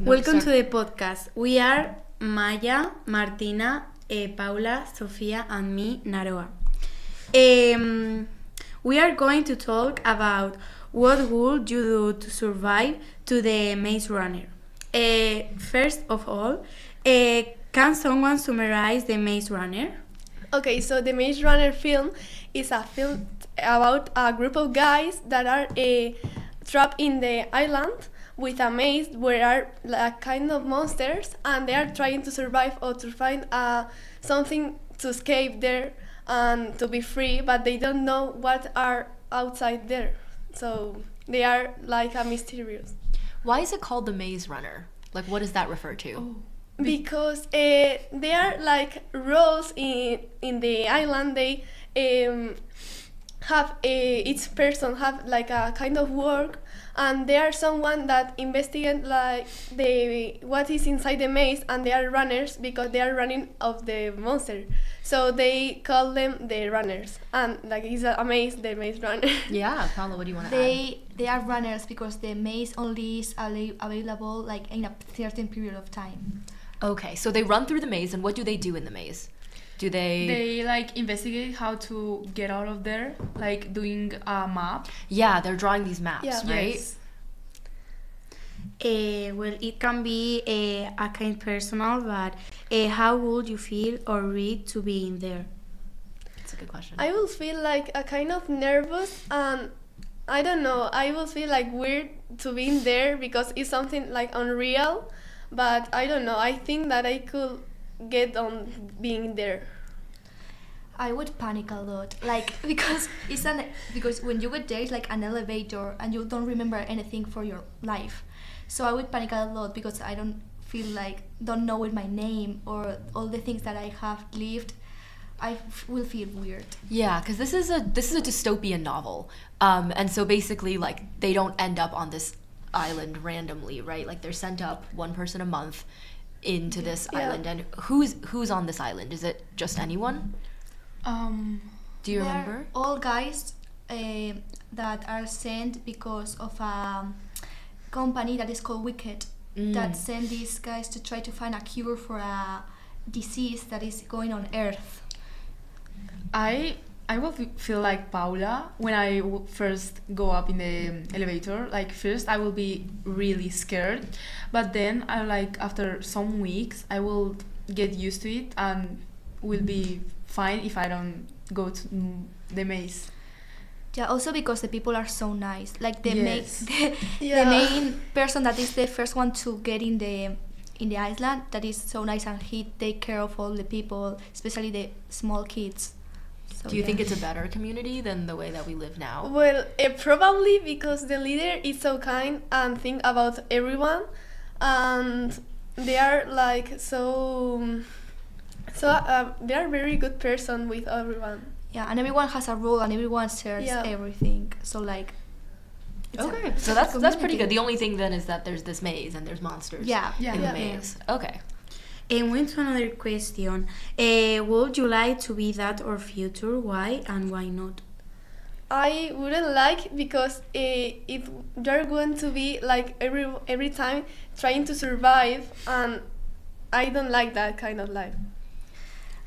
Welcome to the podcast. We are Maya, Martina, Paula, Sofia, and me, Naroa. We are going to talk about what would you do to survive to the Maze Runner. First of all, can someone summarize the Maze Runner? Okay, so the Maze Runner film is a film about a group of guys that are trapped in the island with a maze where are like kind of monsters, and they are trying to survive or to find something to escape there and to be free, but they don't know what are outside there. So they are like a mysterious. Why is it called the Maze Runner? Like, what does that refer to? Oh. Because there are like roles in the island. They have each person have like a kind of work, and they are someone that investigate like what is inside the maze, and they are runners because they are running of the monster. So they call them the runners, and like it's a maze, the Maze Runner. Yeah, Paula, what do you want to add? They are runners because the maze only is available like in a certain period of time. Okay, so they run through the maze, and what do they do in the maze? Do they... They like investigate how to get out of there, like doing a map. Yeah, they're drawing these maps, Yeah. right? Yes. Well, it can be a kind personal, but how would you feel or read to be in there? That's a good question. I will feel like a kind of nervous, and I don't know, I will feel like weird to be in there because it's something like unreal, but I don't know, I think that I could get on being there. I would panic a lot, like because because when you get there, it's like an elevator, and you don't remember anything for your life. So I would panic a lot because I don't know my name or all the things that I have lived. I will feel weird. Yeah, because this is a dystopian novel, and so basically, like, they don't end up on this island randomly, right? Like, they're sent up one person a month into this island, and who's on this island? Is it just anyone? Do you remember? All guys that are sent because of a company that is called Wicked that send these guys to try to find a cure for a disease that is going on Earth. I will feel like Paula when I first go up in the elevator. Like, first I will be really scared, but then I like after some weeks I will get used to it and will be fine if I don't go to the maze. Yeah, also because the people are so nice. Like the main person that is the first one to get in the island, that is so nice, and he take care of all the people, especially the small kids. So, Do you think it's a better community than the way that we live now? Well, probably because the leader is so kind and think about everyone, and they are like so they are very good person with everyone. Yeah, and everyone has a role and everyone shares everything. So like, Okay, so that's pretty good. The only thing then is that there's this maze and there's monsters in the maze. Okay. And went to another question. Would you like to be that or future? Why and why not? I wouldn't like because if you're going to be like every time trying to survive, and I don't like that kind of life.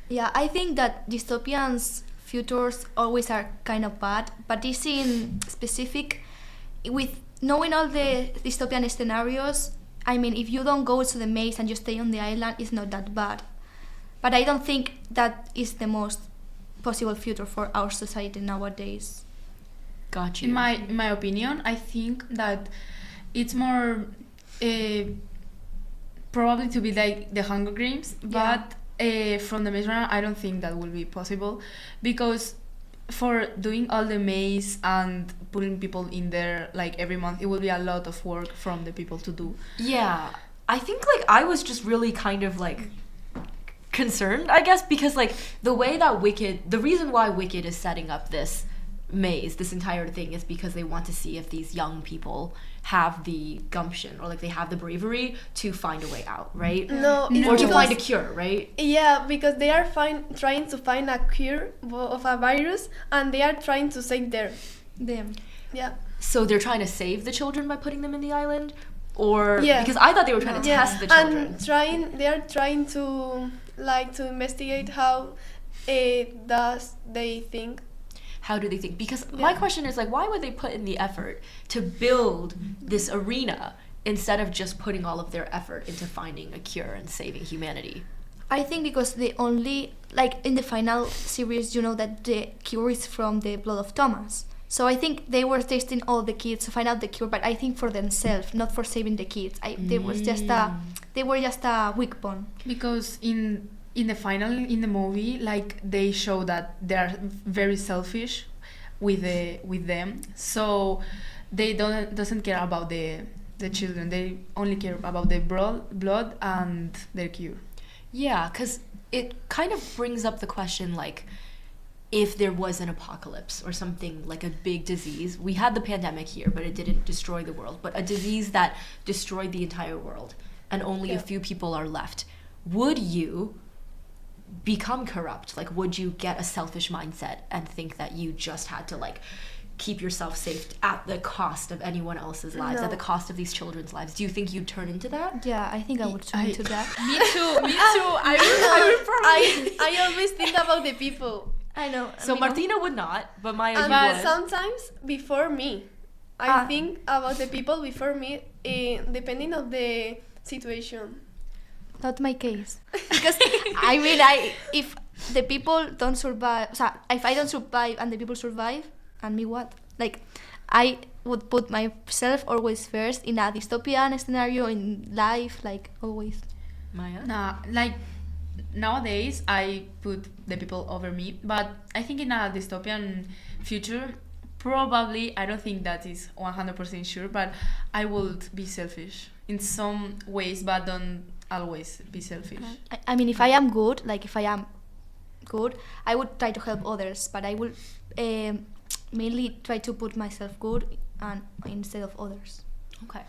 Yeah, I think that dystopians futures always are kind of bad, but this in specific, with knowing all the dystopian scenarios, I mean, if you don't go to the maze and you stay on the island, it's not that bad. But I don't think that is the most possible future for our society nowadays. Got you. In my opinion, I think that it's more probably to be like the Hunger Games, but from the Maze Runner, I don't think that will be possible, because for doing all the maze and putting people in there like every month, it will be a lot of work from the people to do. Yeah, I think like I was just really kind of like concerned, I guess, because like the reason why Wicked is setting up this maze, this entire thing, is because they want to see if these young people have the gumption or like they have the bravery to find a way out, right? No, or to find a cure, right? Yeah, because they are trying to find a cure of a virus, and they are trying to save them. Them. Yeah. So they're trying to save the children by putting them in the island, or Yeah. because I thought they were trying to test the children. And they are trying to investigate how does they think. How do they think? Because my question is like, why would they put in the effort to build this arena instead of just putting all of their effort into finding a cure and saving humanity? I think because they only, like in the final series, you know that the cure is from the blood of Thomas. So I think they were testing all the kids to find out the cure, but I think for themselves, not for saving the kids. They were just a weak point. Because in the final, in the movie, like they show that they are very selfish with them, so they doesn't care about the children. They only care about the blood and their cure. Yeah, because it kind of brings up the question, like, if there was an apocalypse or something like a big disease. We had the pandemic here, but it didn't destroy the world. But a disease that destroyed the entire world and only a few people are left. Would you become corrupt? Like, would you get a selfish mindset and think that you just had to, like, keep yourself safe at the cost of anyone else's lives, at the cost of these children's lives? Do you think you'd turn into that? Yeah, I think I would turn into that. Me too. I would probably. I always think about the people. I know. So Martina would not, but Maya, you But would. sometimes before me, I think about the people before me, depending on the situation. Not my case. Because, I mean, if the people don't survive, if I don't survive and the people survive, and me what? Like, I would put myself always first in a dystopian scenario in life, like, always. Maya? Nah, like nowadays I put the people over me, but I think in a dystopian future, probably, I don't think that is 100% sure, but I would be selfish in some ways, but don't always be selfish. I mean, if I am good, I would try to help others, but I would mainly try to put myself good and instead of others. Okay.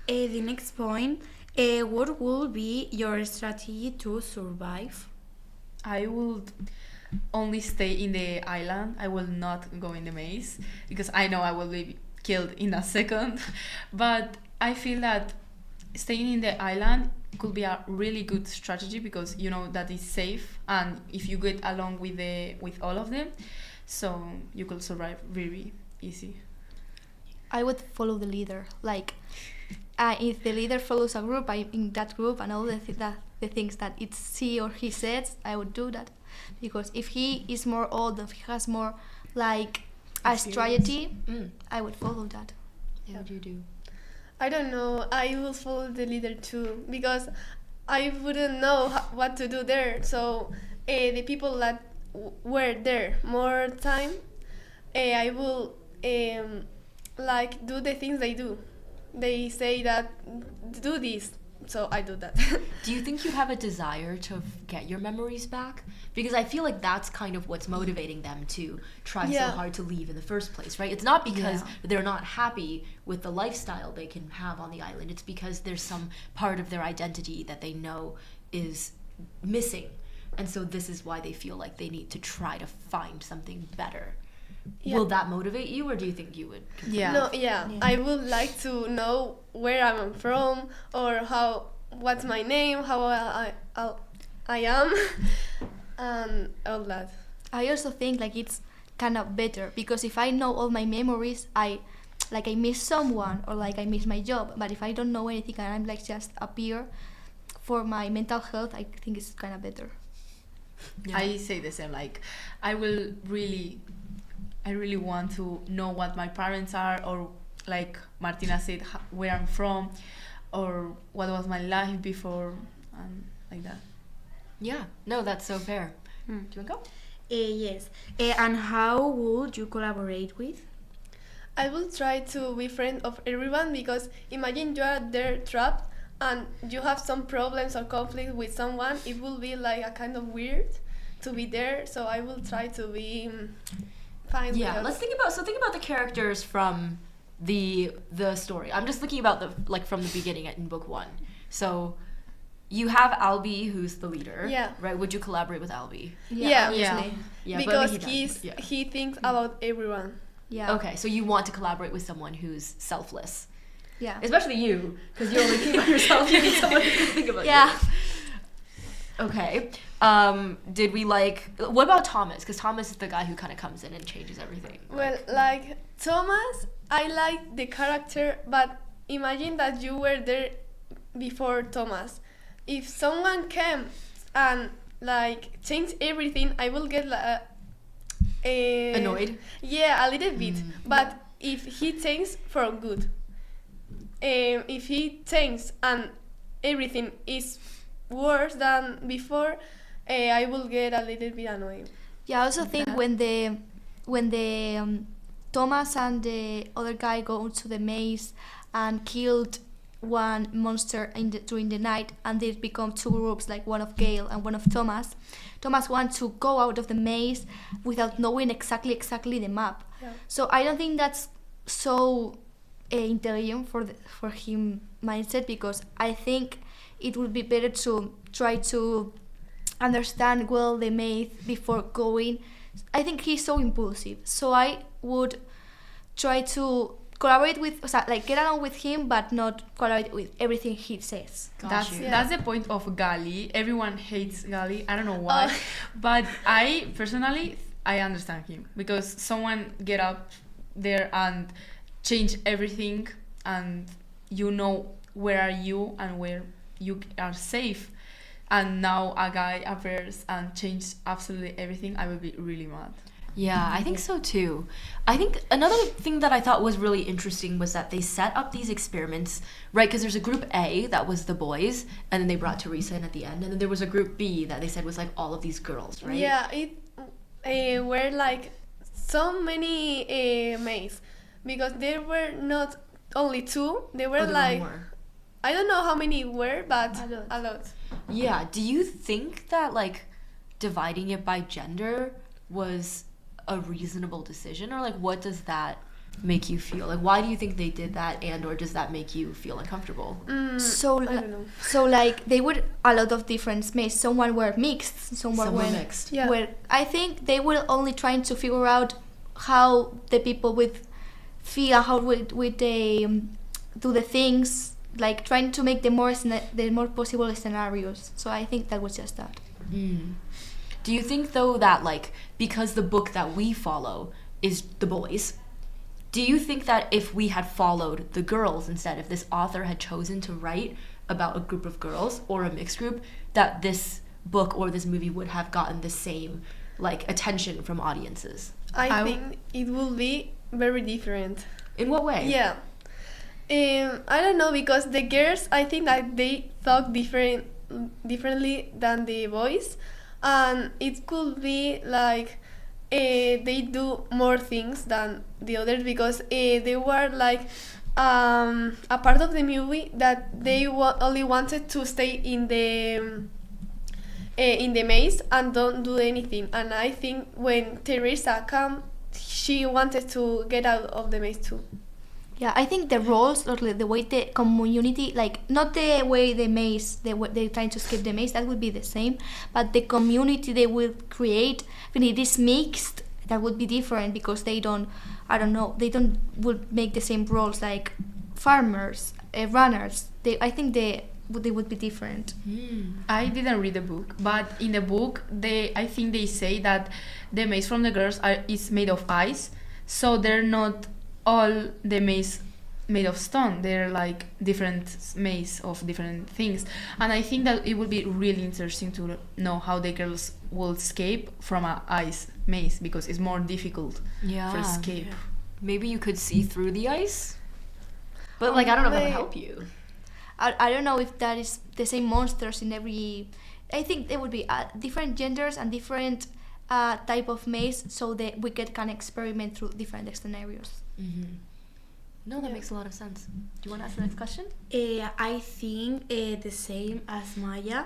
The next point, what will be your strategy to survive? I would only stay in the island. I will not go in the maze because I know I will be killed in a second. But I feel that staying in the island could be a really good strategy because you know that it's safe, and if you get along with all of them, so you could survive really easy. I would follow the leader. Like, if the leader follows a group, I'm in that group, and all the things that it's he or he says, I would do that. Because if he is more old, if he has more like a strategy, I would follow that. What would you do? I don't know. I will follow the leader too because I wouldn't know what to do there. So the people that were there more time, I will like do the things they do. They say that do this, so I do that. Do you think you have a desire to get your memories back? Because I feel like that's kind of what's motivating them to try so hard to leave in the first place, right? It's not because they're not happy with the lifestyle they can have on the island. It's because there's some part of their identity that they know is missing. And so this is why they feel like they need to try to find something better. Yeah. Will that motivate you, or do you think you would continue? I would like to know where I'm from, or what's my name, how I am, and all that. I also think like it's kind of better because if I know all my memories, I miss someone or like I miss my job. But if I don't know anything and I'm like just appear for my mental health, I think it's kind of better. Yeah. I say the same. Like I really want to know what my parents are, or like Martina said, where I'm from, or what was my life before, and like that. Yeah, no, that's so fair. Do you want to go? Yes. And how would you collaborate with? I will try to be friend of everyone because imagine you are there trapped and you have some problems or conflict with someone. It will be like a kind of weird to be there. So I will try to be fine. Yeah, let's think about the characters from the story. I'm just thinking about from the beginning in book 1. So you have Albie, who's the leader. Yeah. Right? Would you collaborate with Albie? Yeah. Because he thinks about everyone. Yeah. Okay, so you want to collaborate with someone who's selfless. Yeah. Especially you, because you only think about yourself. You need someone who can think about you. Yeah. Okay. Did we like... What about Thomas? Because Thomas is the guy who kind of comes in and changes everything. Well, like Thomas, I like the character, but imagine that you were there before Thomas. If someone came and like changed everything, I will get Annoyed? Yeah, a little bit. But if he thinks for good, if he thinks and everything is worse than before, I will get a little bit annoyed. Yeah, I also think when the Thomas and the other guy go to the maze and killed one monster during the night, and they become two groups, like one of Gail and one of Thomas. Thomas wants to go out of the maze without knowing exactly the map. Yeah. So I don't think that's so intelligent for him mindset, because I think it would be better to try to understand well the maze before going. I think he's so impulsive, so I would try to collaborate with, like get along with him, but not collaborate with everything he says. Got you. That's the point of Gali. Everyone hates Gali. I don't know why, but I personally I understand him, because someone get up there and change everything, and you know where are you and where you are safe, and now a guy appears and changes absolutely everything. I will be really mad. Yeah, I think so too. I think another thing that I thought was really interesting was that they set up these experiments, right? Because there's a group A that was the boys, and then they brought Teresa in at the end, and then there was a group B that they said was like all of these girls, right? Yeah, it were like so many maze, because there were not only two, there were like more. I don't know how many were, but a lot. Yeah. Do you think that like dividing it by gender was a reasonable decision, or like what does that make you feel? Like why do you think they did that, and or does that make you feel uncomfortable? So I don't know. So like they were a lot of different maze. Some were mixed, some were mixed. Yeah. Where I think they were only trying to figure out how the people with feel, how would they do the things, like trying to make the more possible scenarios. So I think that was just that. Do you think though that like because the book that we follow is the boys, do you think that if we had followed the girls instead, if this author had chosen to write about a group of girls or a mixed group, that this book or this movie would have gotten the same like attention from audiences? I think it will be very different. In what way? Yeah. I don't know, because the girls, I think that they thought differently than the boys, and it could be like they do more things than the others, because they were like a part of the movie that they only wanted to stay in the maze and don't do anything. And I think when Teresa came, she wanted to get out of the maze too. Yeah, I think the roles, or the way the community, like not the way the maze, they're trying to skip the maze, that would be the same, but the community they will create, when it is mixed, that would be different, because they don't would make the same roles, like farmers, runners. I think they would be different. I didn't read the book, but in the book, I think they say that the maze from the girls is made of ice, so they're not all the maze made of stone. They're like different maze of different things, and I think that it would be really interesting to know how the girls will escape from an ice maze, because it's more difficult for escape. Yeah. Maybe you could see through the ice, but like I don't know if that would help you. I don't know if that is the same monsters in every. I think there would be different genders and different type of maze, so that we can experiment through different scenarios. No, that makes a lot of sense. Do you want to ask the next question? I think the same as Maya.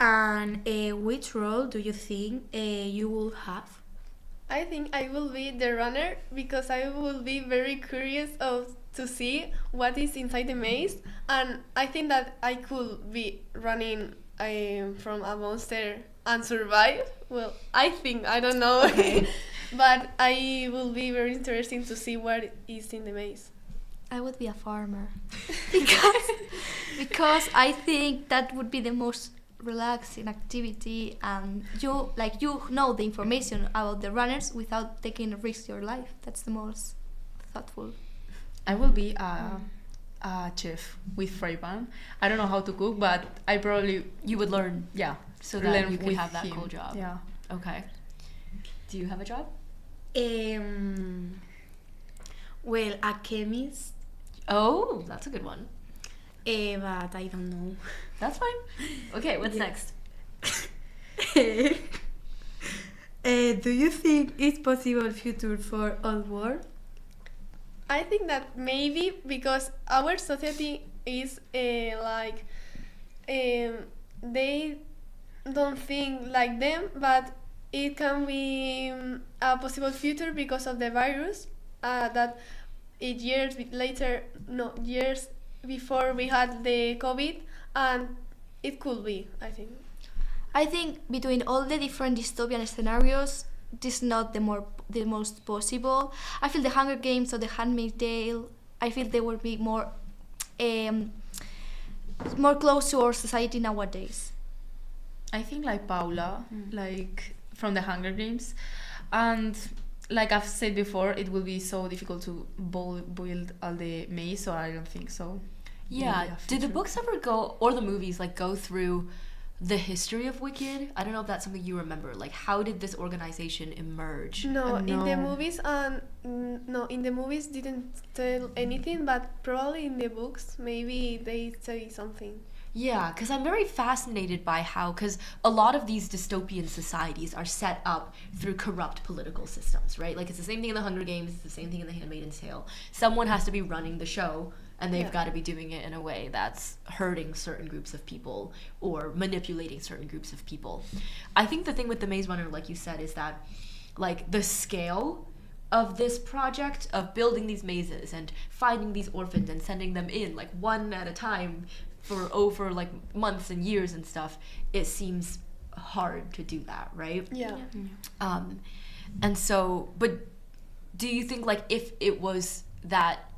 And which role do you think you will have? I think I will be the runner, because I will be very curious to see what is inside the maze, and I think that I could be running from a monster and survive. Well, I don't know. Okay. But I will be very interesting to see what is in the maze. I would be a farmer because I think that would be the most relaxing activity, and you know the information about the runners without taking a risk your life. That's the most thoughtful. I will be a chef with fry pan. I don't know how to cook, but I probably You would learn so that learn you could with have that him. cool job. Yeah. Okay. Do you have a job? Well, a chemist, Oh, that's a good one. but I don't know. That's fine. Okay, what's Yeah. next? Do you think it's possible future for all world? I think that maybe because our society is they don't think like them, but it can be a possible future because of the virus that years before we had the COVID, and it could be, I think. I think between all the different dystopian scenarios, this is not the most possible. I feel the Hunger Games or the Handmaid's Tale, I feel they will be more close to our society nowadays. I think like Paula, like from the Hunger Games, and like I've said before, it will be so difficult to build all the maze, so I don't think so. Yeah. Maybe a Did the future. books ever go, or the movies, like go through the history of Wicked? I don't know if that's something you remember. Like, how did this organization emerge? No, in the No. movies in the movies didn't tell anything, but probably in the books maybe they say something. Yeah, because I'm very fascinated by how, because a lot of these dystopian societies are set up through corrupt political systems, right? Like, it's the same thing in the Hunger Games, it's the same thing in the Handmaid's Tale. Someone has to be running the show, and they've Yeah. got to be doing it in a way that's hurting certain groups of people or manipulating certain groups of people. I think the thing with the Maze Runner, like you said, is that, like, the scale of this project of building these mazes and finding these orphans and sending them in, like, one at a time for over like months and years and stuff, it seems hard to do that, right? Yeah. And so, but do you think, like, if it was that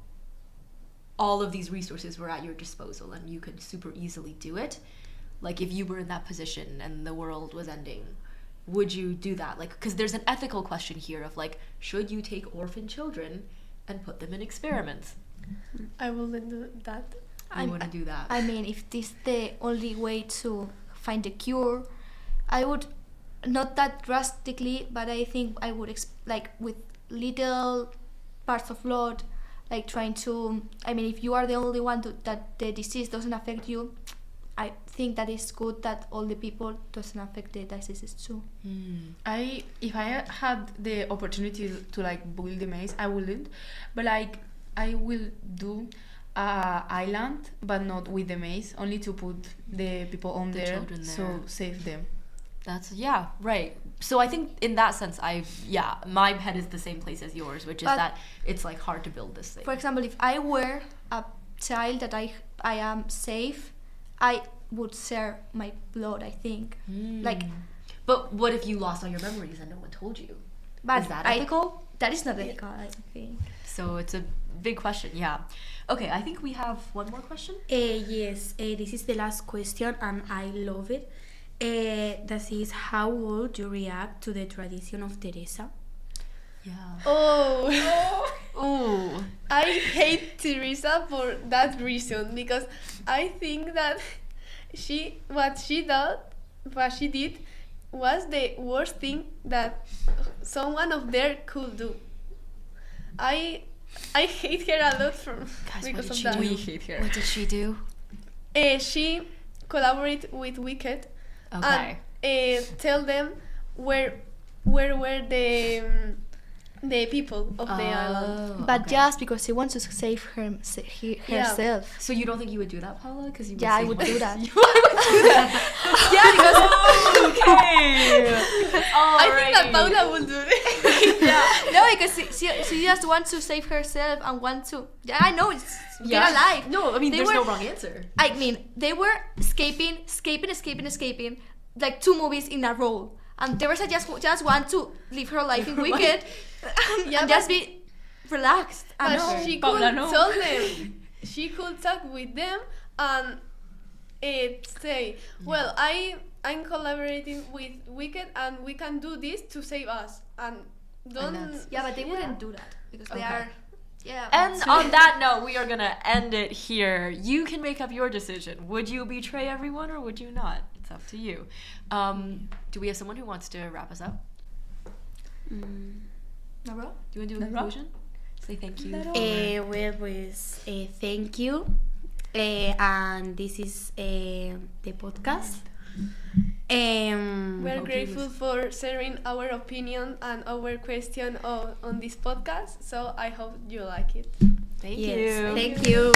all of these resources were at your disposal and you could super easily do it, like if you were in that position and the world was ending, would you do that? Like, because there's an ethical question here of like, should you take orphan children and put them in experiments? I wouldn't do that. You wouldn't do that. I mean, if this is the only way to find a cure, I would, not that drastically, but I think I would like with little parts of blood, like trying to, I mean, if you are the only one that the disease doesn't affect you, I think that it's good that all the people doesn't affect the diseases too. If I had the opportunity to like build the maze, I wouldn't, but like I will do island, but not with the maze, only to put the people on The there, children there. so save them. That's, yeah, right. So I think in that sense, my head is the same place as yours, which is But- that it's like hard to build this thing. For example, if I were a child that I am safe, I would share my blood, I think. Like, But what if you lost all your memories and no one told you? but Is that ethical? That is not ethical, I think. So it's a big question, yeah. Okay, I think we have one more question. Yes, this is the last question and I love it. That is, how would you react to the tradition of Teresa? Yeah. Oh, Ooh. I hate Teresa for that reason, because I think that what she did was the worst thing that someone of there could do. I hate her a lot because of that. We hate her. What did she do? She collaborated with Wicked Okay. and tell them where were the people of the island. But okay. just because she wants to save herself. So you don't think you would do that, Paula? Because you would Yeah, I save would one- do that. Yeah, because okay. I think that Paula will do it. No, because she just wants to save herself and want to. Yeah, I know it's get alive. No, I mean They there's were- no wrong answer. I mean, they were escaping, like 2 movies in a row. And Teresa just want to live her life in Wicked Yeah, and just be. relaxed. But no. she Paula, could no. tell them. She could talk with them and say, well, I'm collaborating with Wicked and we can do this to save us. And don't... Yeah, but they wouldn't do that because they Okay. are... Yeah. And on that note, we are gonna end it here. You can make up your decision. Would you betray everyone or would you not? It's up to you. Do we have someone who wants to wrap us up? Nabra? Do you want to do a conclusion? Say thank you. Well, pues, thank you. And this is the podcast. We're grateful for sharing our opinion and our question on this podcast. So I hope you like it. Thank Yes, you. thank you.